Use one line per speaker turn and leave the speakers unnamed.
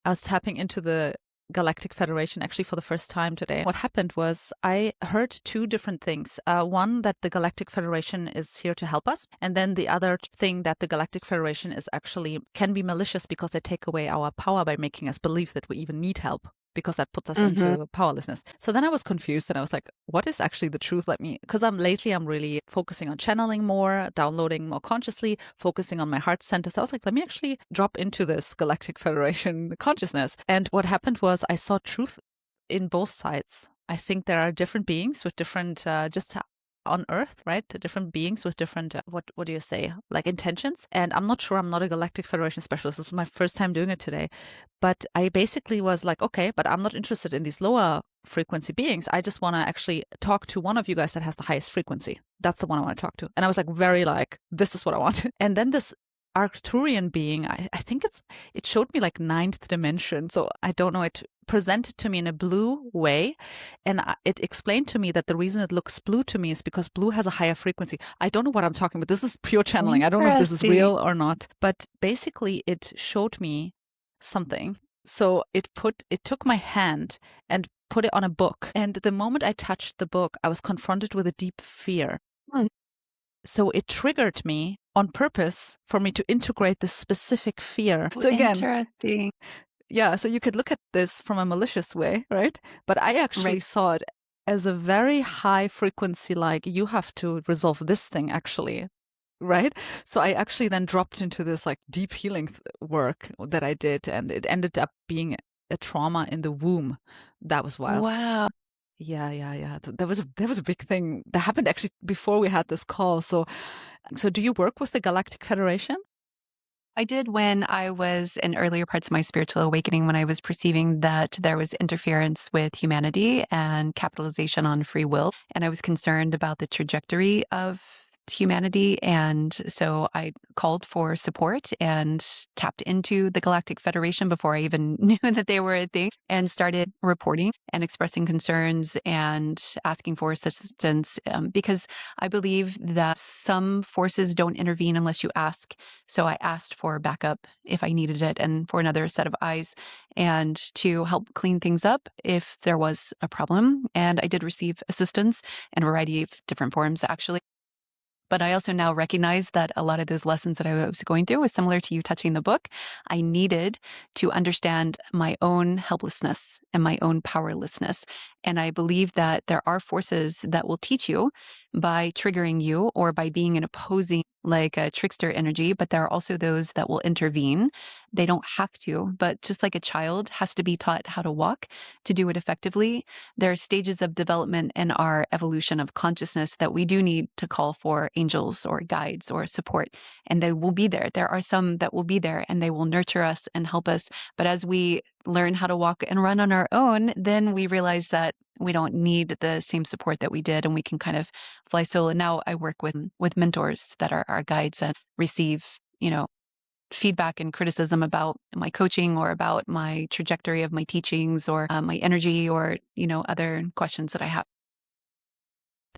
I was tapping into the Galactic Federation actually for the first time today. What happened was I heard two different things. One, that the Galactic Federation is here to help us. And then the other thing, that the Galactic Federation is actually can be malicious because they take away our power by making us believe that we even need help, because that puts us into powerlessness. So then I was confused and I was like, what is actually the truth? Because I'm really focusing on channeling more, downloading more consciously, focusing on my heart center. So I was like, let me actually drop into this Galactic Federation consciousness. And what happened was I saw truth in both sides. I think there are different beings with different, just on Earth, right? Different beings with different, what do you say, like intentions. And I'm not sure, I'm not a Galactic Federation specialist. This was my first time doing it today. But I basically was like, okay, but I'm not interested in these lower frequency beings. I just want to actually talk to one of you guys that has the highest frequency. That's the one I want to talk to. And I was like, very like, this is what I want. And then this Arcturian being, I think it showed me like ninth dimension. So I don't know, it presented to me in a blue way. And it explained to me that the reason it looks blue to me is because blue has a higher frequency. I don't know what I'm talking about. This is pure channeling. I don't know if this is real or not. But basically it showed me something. So it took my hand and put it on a book. And the moment I touched the book, I was confronted with a deep fear. So it triggered me on purpose for me to integrate this specific fear. So again,
interesting.
Yeah, so you could look at this from a malicious way, right? But I actually saw it as a very high frequency, like you have to resolve this thing actually, right? So I actually then dropped into this like deep healing work that I did, and it ended up being a trauma in the womb. That was wild.
Wow.
Yeah. That was a big thing that happened actually before we had this call. So do you work with the Galactic Federation?
I did when I was in earlier parts of my spiritual awakening, when I was perceiving that there was interference with humanity and capitalization on free will. And I was concerned about the trajectory of humanity. And so I called for support and tapped into the Galactic Federation before I even knew that they were a thing, and started reporting and expressing concerns and asking for assistance, because I believe that some forces don't intervene unless you ask. So I asked for backup if I needed it, and for another set of eyes, and to help clean things up if there was a problem. And I did receive assistance in a variety of different forms, actually. But I also now recognize that a lot of those lessons that I was going through was similar to you touching the book. I needed to understand my own helplessness and my own powerlessness. And I believe that there are forces that will teach you by triggering you or by being an opposing, like a trickster energy, but there are also those that will intervene. They don't have to, but just like a child has to be taught how to walk to do it effectively, there are stages of development in our evolution of consciousness that we do need to call for angels or guides or support, and they will be there. There are some that will be there and they will nurture us and help us. But as we learn how to walk and run on our own, then we realize that we don't need the same support that we did, and we can kind of fly solo. Now I work with mentors that are our guides and receive, feedback and criticism about my coaching or about my trajectory of my teachings or my energy or, other questions that I have.